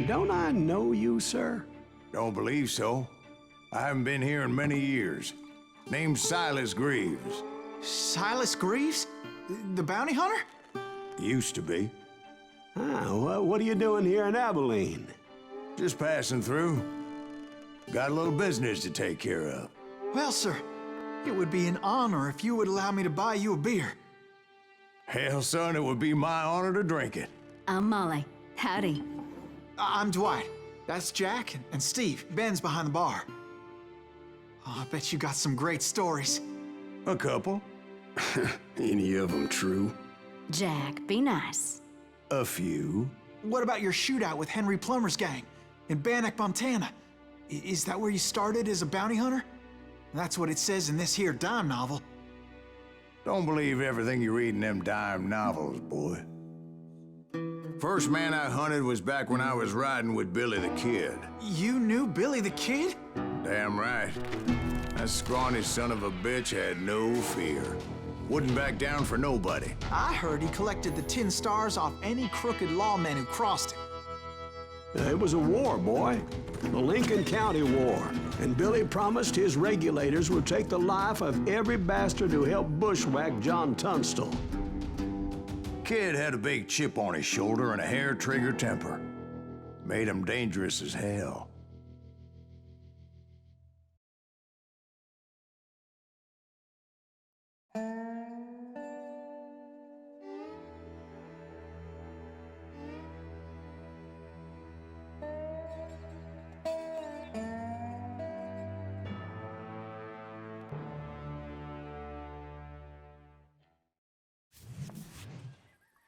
Don't I know you, sir? Don't believe so. I haven't been here in many years. Name's Silas Greaves. Silas Greaves? The bounty hunter? Used to be. Ah, what are you doing here in Abilene? Just passing through. Got a little business to take care of. Well, sir, it would be an honor if you would allow me to buy you a beer. Hell, son, it would be my honor to drink it. I'm Molly. Howdy. I'm Dwight. That's Jack and Steve. Ben's behind the bar. Oh, I bet you got some great stories. A couple. Any of them true? Jack, be nice. A few. What about your shootout with Henry Plummer's gang in Bannock, Montana? Is that where you started as a bounty hunter? That's what it says in this here dime novel. Don't believe everything you read in them dime novels, boy. First man I hunted was back when I was riding with Billy the Kid. You knew Billy the Kid? Damn right. That scrawny son of a bitch had no fear. Wouldn't back down for nobody. I heard he collected the 10 stars off any crooked lawmen who crossed him. It was a war, boy. The Lincoln County War. And Billy promised his regulators would take the life of every bastard who helped bushwhack John Tunstall. Kid had a big chip on his shoulder and a hair-trigger temper. Made him dangerous as hell.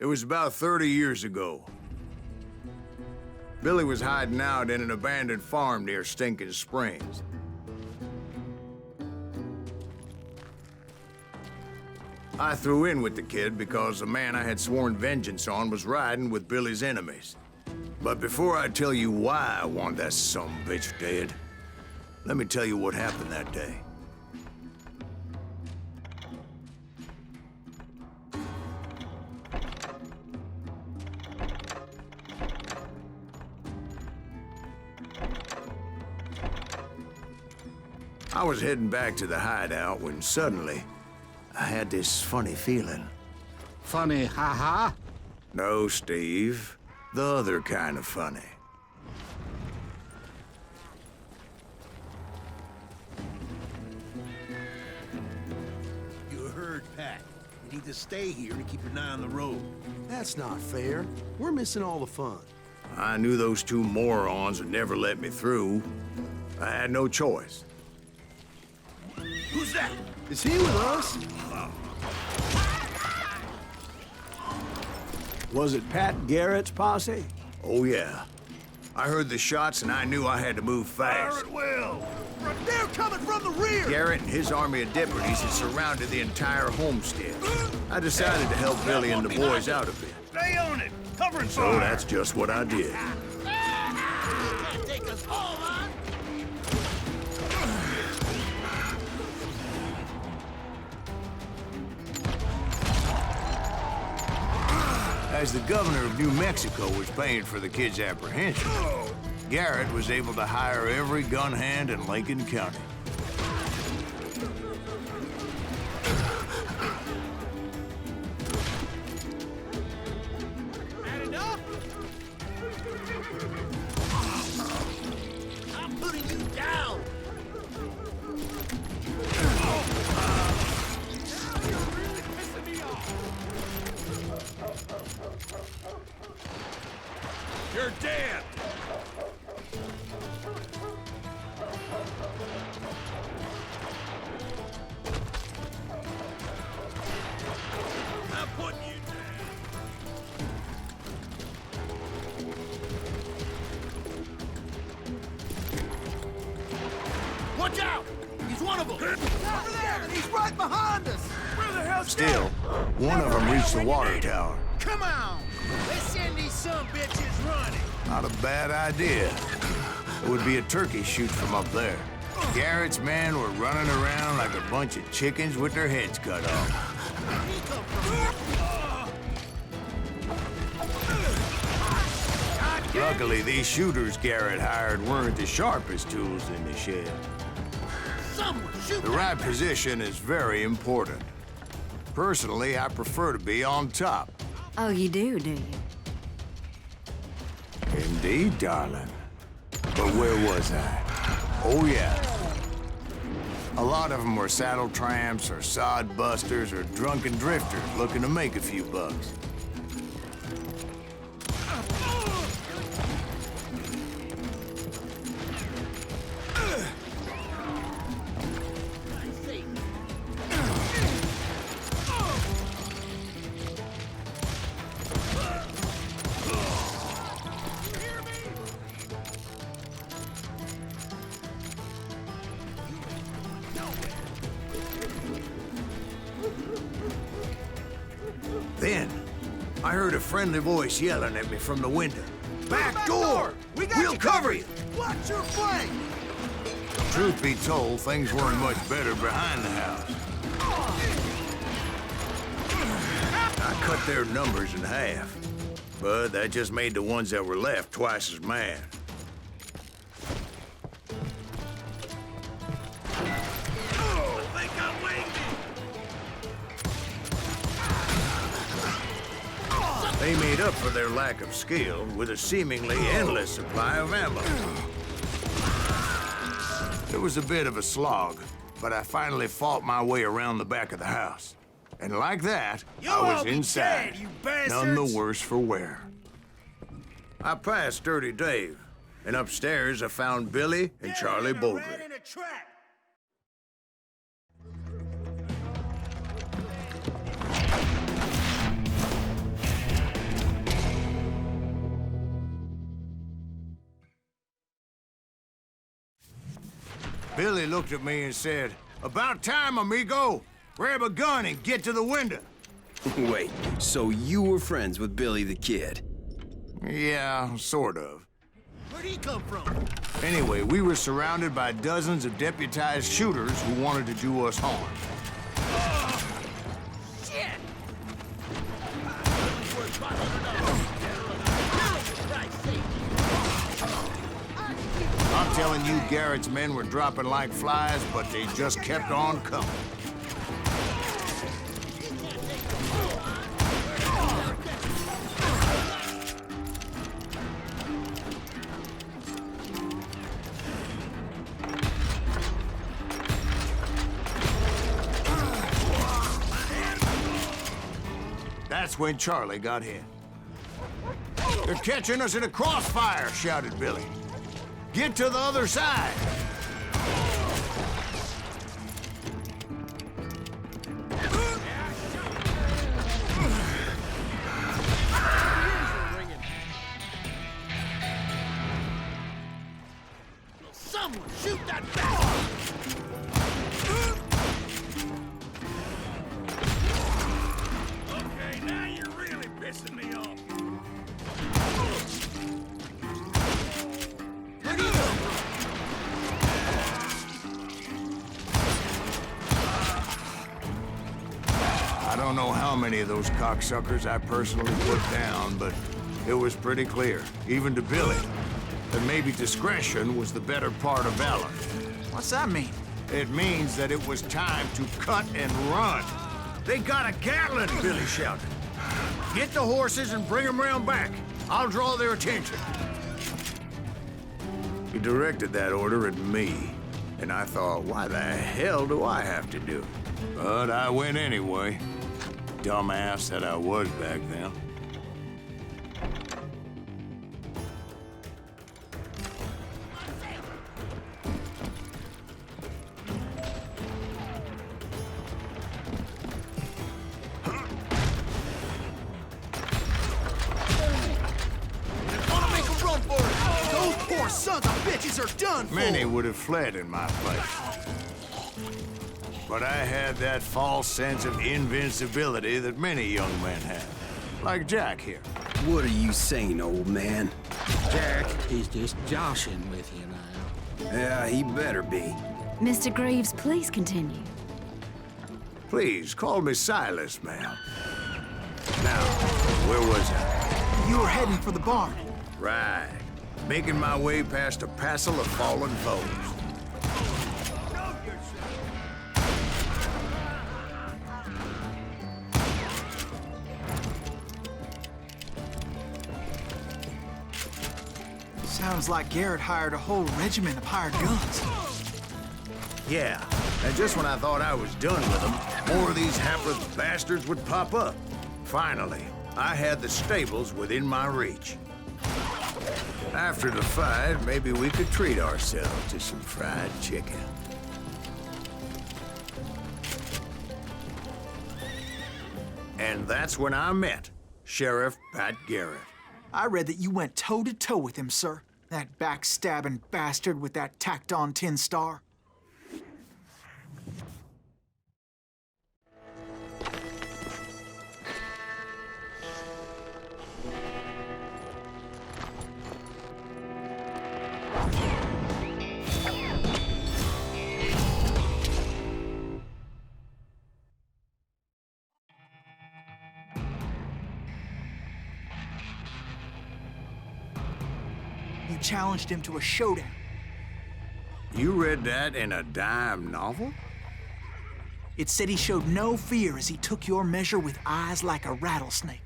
It was about 30 years ago. Billy was hiding out in an abandoned farm near Stinking Springs. I threw in with the kid because the man I had sworn vengeance on was riding with Billy's enemies. But before I tell you why I want that sumbitch dead, let me tell you what happened that day. I was heading back to the hideout when suddenly I had this funny feeling. Funny, ha-ha? No, Steve. The other kind of funny. You heard Pat. You need to stay here to keep an eye on the road. That's not fair. We're missing all the fun. I knew those two morons would never let me through. I had no choice. Who's that? Is he with us? Was it Pat Garrett's posse? Oh, yeah. I heard the shots and I knew I had to move fast. Fire at will! They're coming from the rear! Garrett and his army of deputies had surrounded the entire homestead. I decided to help Billy and the boys out a bit. Stay on it! Cover and So fire! that's just what I did. Can't take us all on! As the governor of New Mexico was paying for the kid's apprehension, Garrett was able to hire every gun hand in Lincoln County. Had enough? I'm putting you down! I'm putting you down. Watch out! He's one of them! Over there! He's right behind us! Where the hell's Still, one of them reached the water tower. Come on! Let's send these some bitches running! Not a bad idea. It would be a turkey shoot from up there. Garrett's men were running around like a bunch of chickens with their heads cut off. Where'd he come from? Luckily, these shooters Garrett hired weren't the sharpest tools in the shed. Someone shoot The right position is very important. Personally, I prefer to be on top. Oh, you do you? Indeed, darling. But where was I? Oh, yeah. A lot of them were saddle tramps or sod busters or drunken drifters looking to make a few bucks. Then, I heard a friendly voice yelling at me from the window. Back door! We'll cover you! Watch your flank! Truth be told, things weren't much better behind the house. I cut their numbers in half, but that just made the ones that were left twice as mad. They made up for their lack of skill with a seemingly endless supply of ammo. It was a bit of a slog, but I finally fought my way around the back of the house. And like that, I was inside, none the worse for wear. I passed Dirty Dave, and upstairs I found Billy and Charlie Bogey. Billy looked at me and said, "About time, amigo. Grab a gun and get to the window." Wait, so you were friends with Billy the Kid? Yeah, sort of. Where'd he come from? Anyway, we were surrounded by dozens of deputized shooters who wanted to do us harm. Shit! I'm telling you, Garrett's men were dropping like flies, but they just kept on coming. That's when Charlie got hit. "They're catching us in a crossfire," shouted Billy. "Get to the other side!" Someone shoot that bastard! Okay, now you're really pissing me off. I don't know how many of those cocksuckers I personally put down, but it was pretty clear, even to Billy, that maybe discretion was the better part of valor. What's that mean? It means that it was time to cut and run. "They got a Gatling," Billy shouted. "Get the horses and bring them round back. I'll draw their attention." He directed that order at me, and I thought, why the hell do I have to do it? But I went anyway. Dumbass that I was back then. done for? Many would have fled in my place. But I had that false sense of invincibility that many young men have. Like Jack here. What are you saying, old man? Jack, he's just joshing with you now. Yeah, he better be. Mr. Greaves, please continue. Please, call me Silas, ma'am. Now, where was I? You were heading for the barn. Right. Making my way past a passel of fallen foes. Sounds like Garrett hired a whole regiment of hired guns. Yeah, and just when I thought I was done with them, more of these hapless bastards would pop up. Finally, I had the stables within my reach. After the fight, maybe we could treat ourselves to some fried chicken. And that's when I met Sheriff Pat Garrett. I read that you went toe-to-toe with him, sir. That backstabbing bastard with that tacked-on tin star. You challenged him to a showdown. You read that in a dime novel? It said he showed no fear as he took your measure with eyes like a rattlesnake.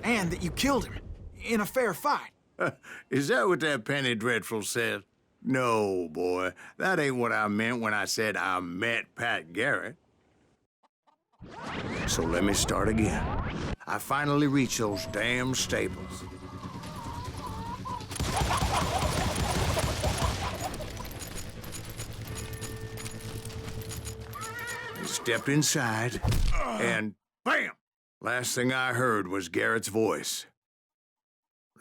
And that you killed him in a fair fight. Is that what that penny dreadful said? No, boy. That ain't what I meant when I said I met Pat Garrett. So let me start again. I finally reached those damn stables. I stepped inside, and bam! Last thing I heard was Garrett's voice.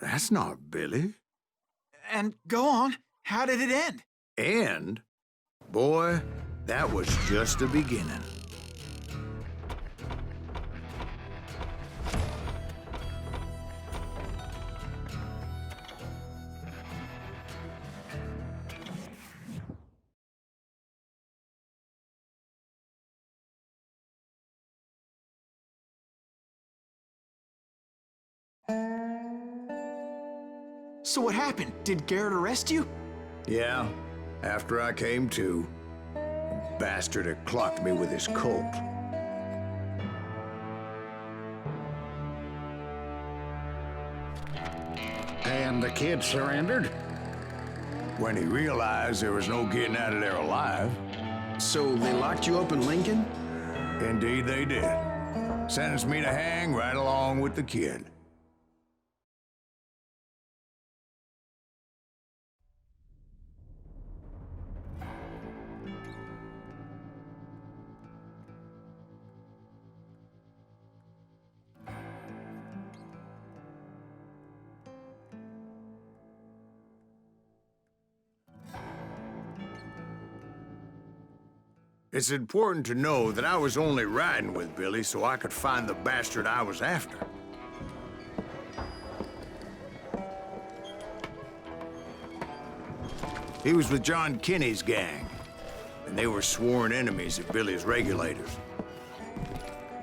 That's not Billy. And go on, how did it end? And, boy, that was just the beginning. So what happened? Did Garrett arrest you? Yeah, after I came to, the bastard had clocked me with his Colt. And the kid surrendered? When he realized there was no getting out of there alive. So they locked you up in Lincoln? Indeed they did. Sentenced me to hang right along with the kid. It's important to know that I was only riding with Billy so I could find the bastard I was after. He was with John Kinney's gang, and they were sworn enemies of Billy's regulators.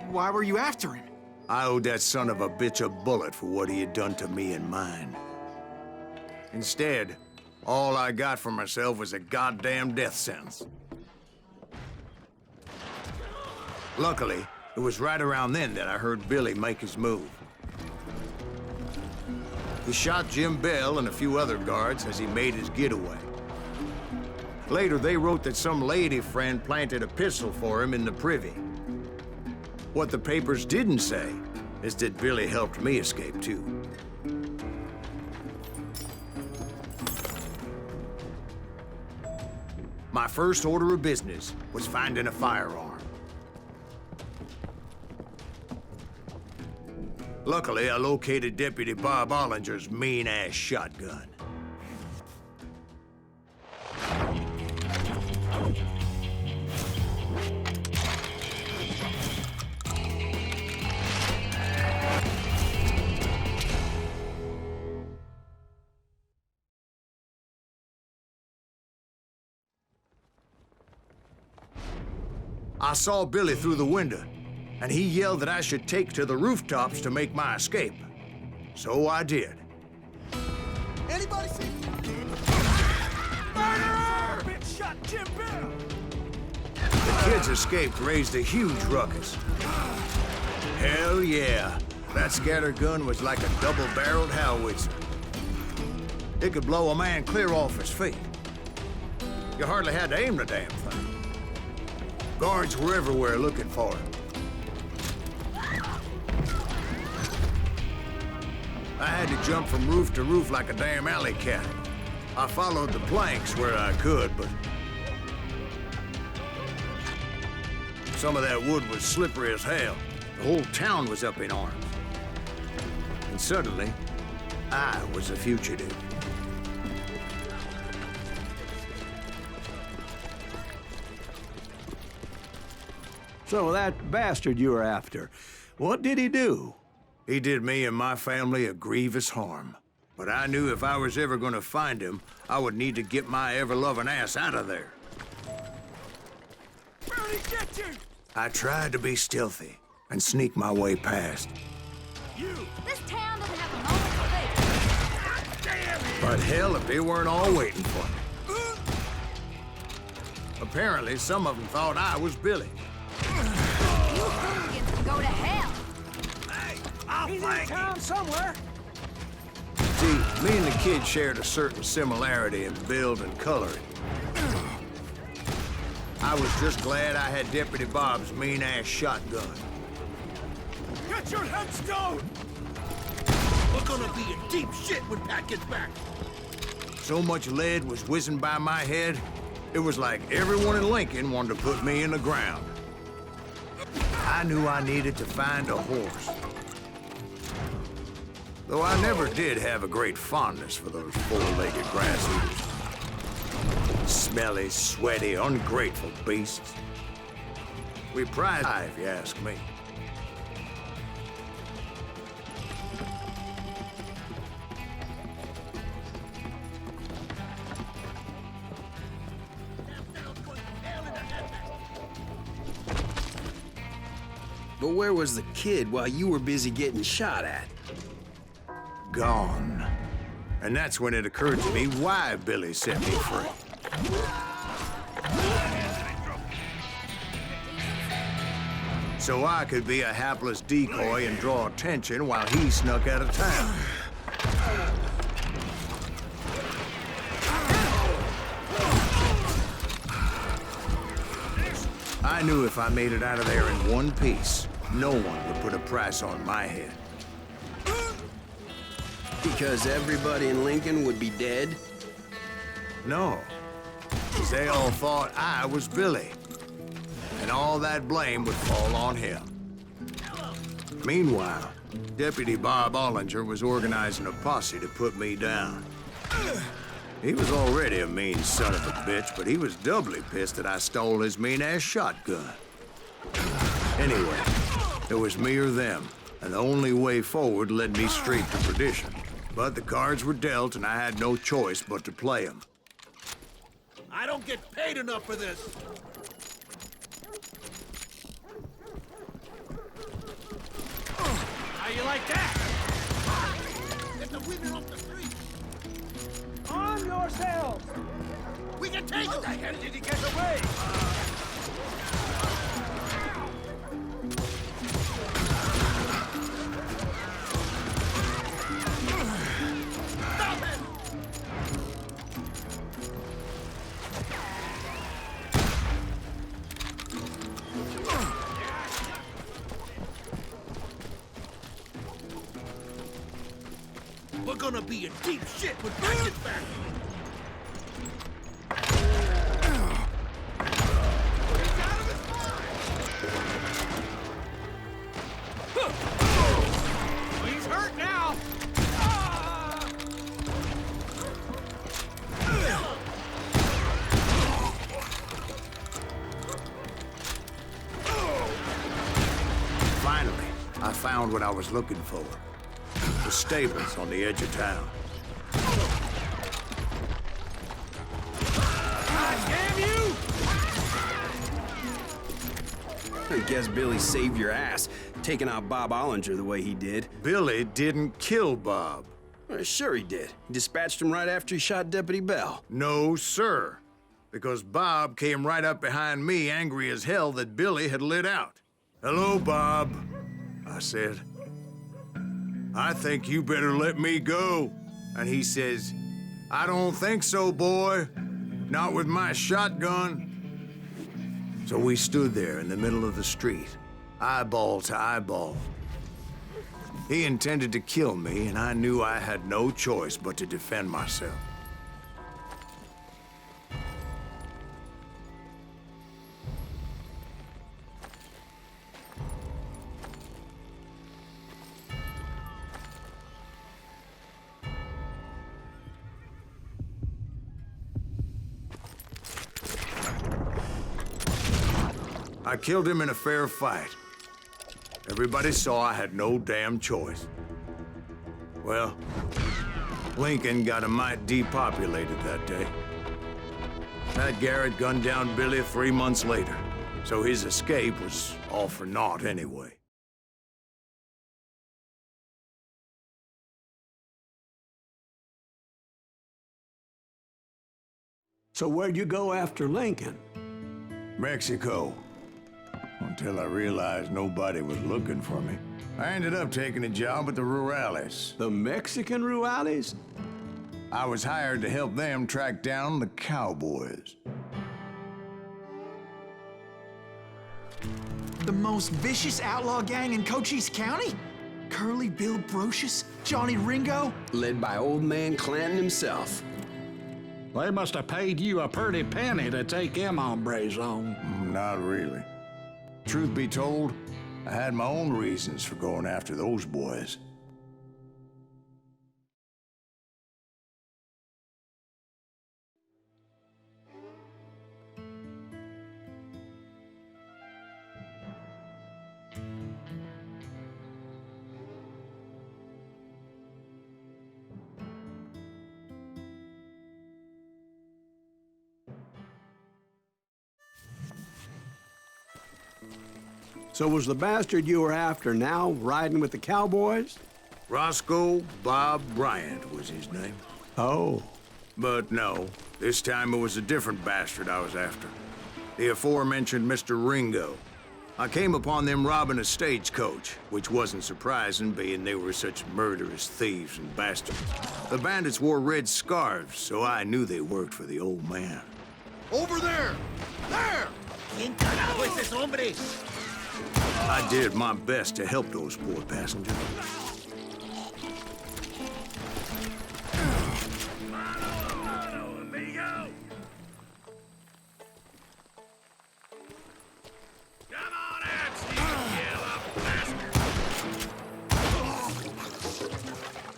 Why were you after him? I owed that son of a bitch a bullet for what he had done to me and mine. Instead, all I got for myself was a goddamn death sentence. Luckily, it was right around then that I heard Billy make his move. He shot Jim Bell and a few other guards as he made his getaway. Later, they wrote that some lady friend planted a pistol for him in the privy. What the papers didn't say is that Billy helped me escape, too. My first order of business was finding a firearm. Luckily, I located Deputy Bob Ollinger's mean-ass shotgun. I saw Billy through the window, and he yelled that I should take to the rooftops to make my escape. So I did. Anybody see? Murderer! Bitch shot Jim Bell! The kids escaped raised a huge ruckus. Hell yeah. That scatter gun was like a double-barreled howitzer. It could blow a man clear off his feet. You hardly had to aim the damn thing. Guards were everywhere looking for him. I had to jump from roof to roof like a damn alley cat. I followed the planks where I could, but some of that wood was slippery as hell. The whole town was up in arms. And suddenly, I was a fugitive. So that bastard you were after, what did he do? He did me and my family a grievous harm. But I knew if I was ever gonna find him, I would need to get my ever-loving ass out of there. Barely get you! I tried to be stealthy and sneak my way past. You! This town doesn't have a moment's faith. Damn it! But hell, if they weren't all waiting for me. Apparently, some of them thought I was Billy. You hooligans can go to hell. Hey, I'll flank town somewhere. See, me and the kid shared a certain similarity in build and coloring. I was just glad I had Deputy Bob's mean-ass shotgun. Get your headstone! We're gonna be in deep shit when Pat gets back. So much lead was whizzing by my head, it was like everyone in Lincoln wanted to put me in the ground. I knew I needed to find a horse. Though I never did have a great fondness for those four-legged grass eaters. Smelly, sweaty, ungrateful beasts. We prize high, if you ask me. But where was the kid while you were busy getting shot at? Gone. And that's when it occurred to me why Billy set me free. So I could be a hapless decoy and draw attention while he snuck out of town. I knew if I made it out of there in one piece, no one would put a price on my head. Because everybody in Lincoln would be dead? No, 'cause they all thought I was Billy, and all that blame would fall on him. Meanwhile, Deputy Bob Ollinger was organizing a posse to put me down. He was already a mean son of a bitch, but he was doubly pissed that I stole his mean-ass shotgun. Anyway, it was me or them, and the only way forward led me straight to perdition. But the cards were dealt, and I had no choice but to play them. I don't get paid enough for this. How you like that? Get the women off the street. Arm yourselves. We can take it. The hell did he get away? gonna be in deep shit when Mac gets back. He's out of his mind! He's hurt now! Finally, I found what I was looking for. The stables on the edge of town. Damn you! I guess Billy saved your ass, taking out Bob Ollinger the way he did. Billy didn't kill Bob. Well, sure he did. He dispatched him right after he shot Deputy Bell. No, sir. Because Bob came right up behind me, angry as hell that Billy had lit out. "Hello, Bob," I said. "I think you better let me go." And he says, "I don't think so, boy. Not with my shotgun." So we stood there in the middle of the street, eyeball to eyeball. He intended to kill me, and I knew I had no choice but to defend myself. I killed him in a fair fight. Everybody saw I had no damn choice. Well, Lincoln got a mite depopulated that day. Pat Garrett gunned down Billy 3 months later, so his escape was all for naught anyway. So where'd you go after Lincoln? Mexico. Until I realized nobody was looking for me. I ended up taking a job at the Rurales. The Mexican Rurales? I was hired to help them track down the cowboys. The most vicious outlaw gang in Cochise County? Curly Bill Brocious? Johnny Ringo? Led by old man Clanton himself. They must have paid you a pretty penny to take them hombres on. Not really. Truth be told, I had my own reasons for going after those boys. So was the bastard you were after now riding with the cowboys? Roscoe Bob Bryant was his name. Oh. But no, this time it was a different bastard I was after. The aforementioned Mr. Ringo. I came upon them robbing a stagecoach, which wasn't surprising, being they were such murderous thieves and bastards. The bandits wore red scarves, so I knew they worked for the old man. Over there! There! ¿Quién carajo es ese hombre? I did my best to help those poor passengers.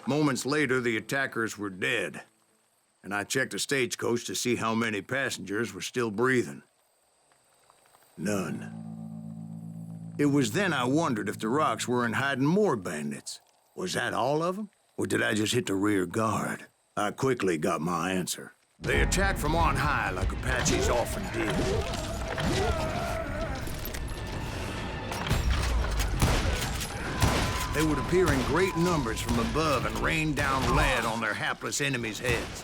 Moments later, the attackers were dead, and I checked the stagecoach to see how many passengers were still breathing. None. It was then I wondered if the rocks weren't hiding more bandits. Was that all of them? Or did I just hit the rear guard? I quickly got my answer. They attacked from on high like Apaches often did. They would appear in great numbers from above and rain down lead on their hapless enemies' heads,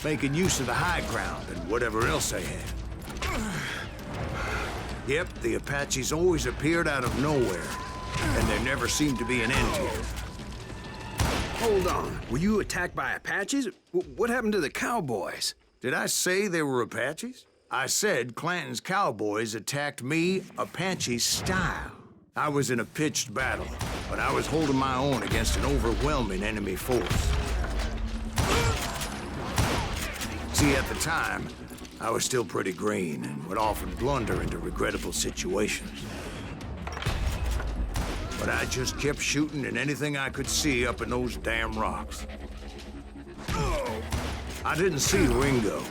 making use of the high ground and whatever else they had. Yep, the Apaches always appeared out of nowhere, and there never seemed to be an end to it. Hold on. Were you attacked by Apaches? What happened to the cowboys? Did I say they were Apaches? I said Clanton's cowboys attacked me Apache style. I was in a pitched battle, but I was holding my own against an overwhelming enemy force. See, at the time, I was still pretty green and would often blunder into regrettable situations. But I just kept shooting at anything I could see up in those damn rocks. I didn't see Ringo,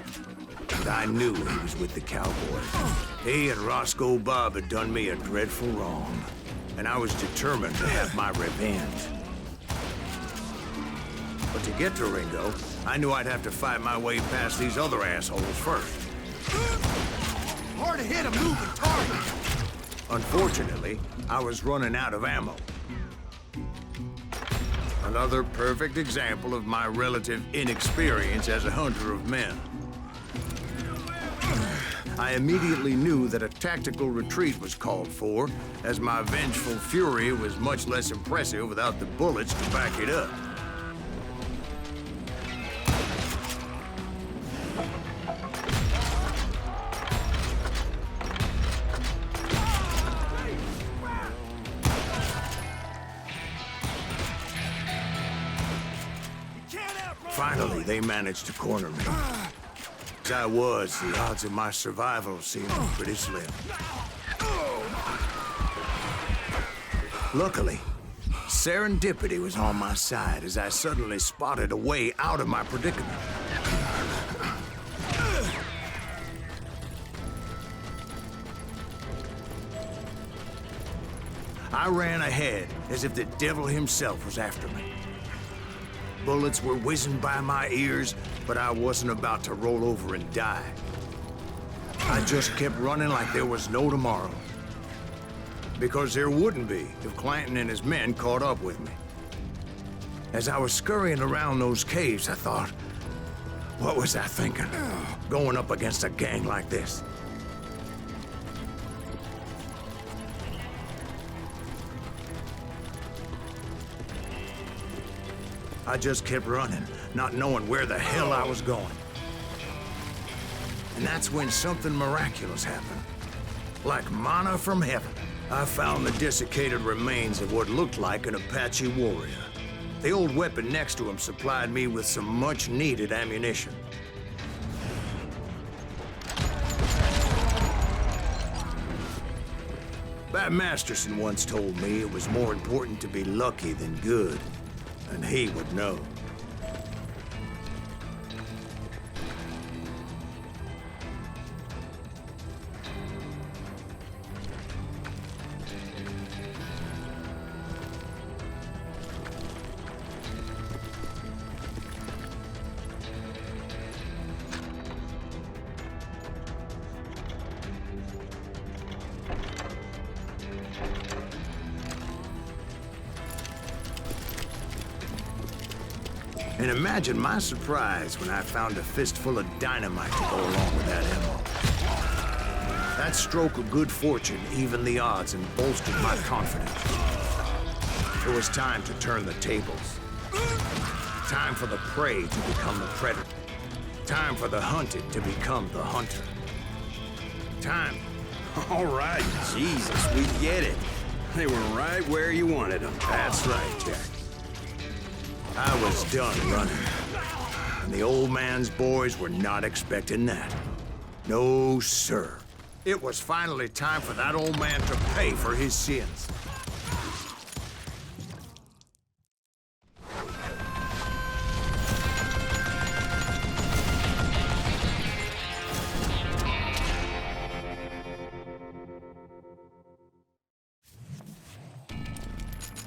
but I knew he was with the cowboys. He and Roscoe Bob had done me a dreadful wrong, and I was determined to have my revenge. But to get to Ringo, I knew I'd have to fight my way past these other assholes first. Hard to hit a moving target. Unfortunately, I was running out of ammo. Another perfect example of my relative inexperience as a hunter of men. I immediately knew that a tactical retreat was called for, as my vengeful fury was much less impressive without the bullets to back it up. Finally, they managed to corner me. As I was, the odds of my survival seemed pretty slim. Luckily, serendipity was on my side as I suddenly spotted a way out of my predicament. I ran ahead as if the devil himself was after me. Bullets were whizzing by my ears, but I wasn't about to roll over and die. I just kept running like there was no tomorrow. Because there wouldn't be if Clanton and his men caught up with me. As I was scurrying around those caves, I thought, what was I thinking? Going up against a gang like this? I just kept running, not knowing where the hell I was going. And that's when something miraculous happened. Like manna from heaven, I found the desiccated remains of what looked like an Apache warrior. The old weapon next to him supplied me with some much-needed ammunition. Bat Masterson once told me it was more important to be lucky than good. And he would know. And imagine my surprise when I found a fistful of dynamite to go along with that ammo. That stroke of good fortune evened the odds and bolstered my confidence. It was time to turn the tables. Time for the prey to become the predator. Time for the hunted to become the hunter. Time. All right, Jesus, we get it. They were right where you wanted them. That's right, Jack. I was done running. And the old man's boys were not expecting that. No, sir. It was finally time for that old man to pay for his sins.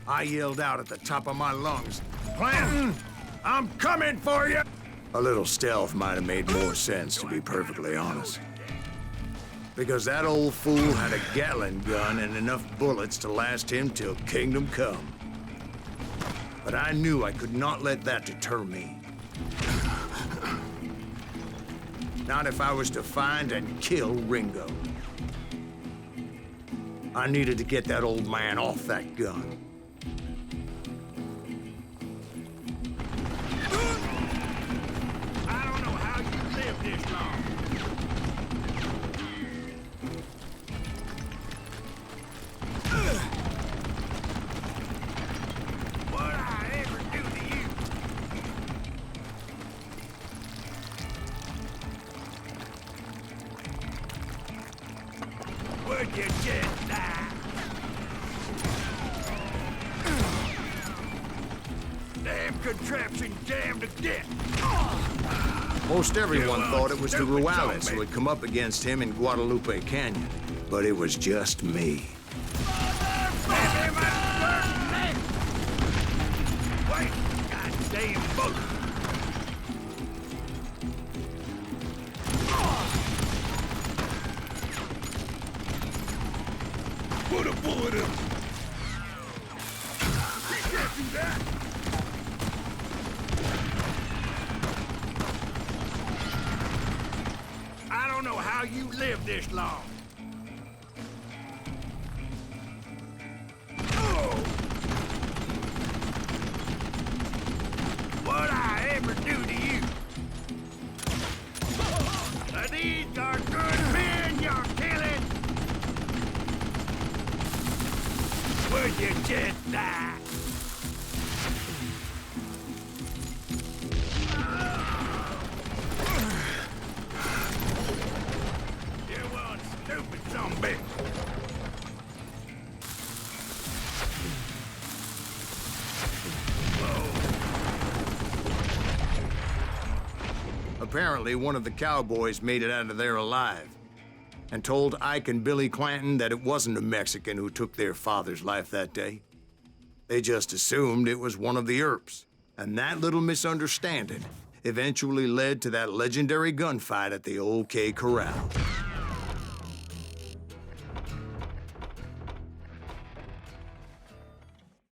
I yelled out at the top of my lungs, "Clanton, I'm coming for you!" A little stealth might have made more sense, to be perfectly honest. Because that old fool had a Gatling gun and enough bullets to last him till kingdom come. But I knew I could not let that deter me. Not if I was to find and kill Ringo. I needed to get that old man off that gun. I don't know how you lived this long. Would you just die? Damn contraption, damn to death. Most everyone You thought it was the stupid Ruales zombie. who had come up against him in Guadalupe Canyon, but it was just me. Wait, goddamn book. Put a bullet in him. He can't do that. I don't know how you lived this long. What I ever do to you? These are good men you're killing. Would you just die? You one stupid zombie. Apparently, one of the cowboys made it out of there alive and told Ike and Billy Clanton that it wasn't a Mexican who took their father's life that day. They just assumed it was one of the Earps, and that little misunderstanding eventually led to that legendary gunfight at the OK Corral.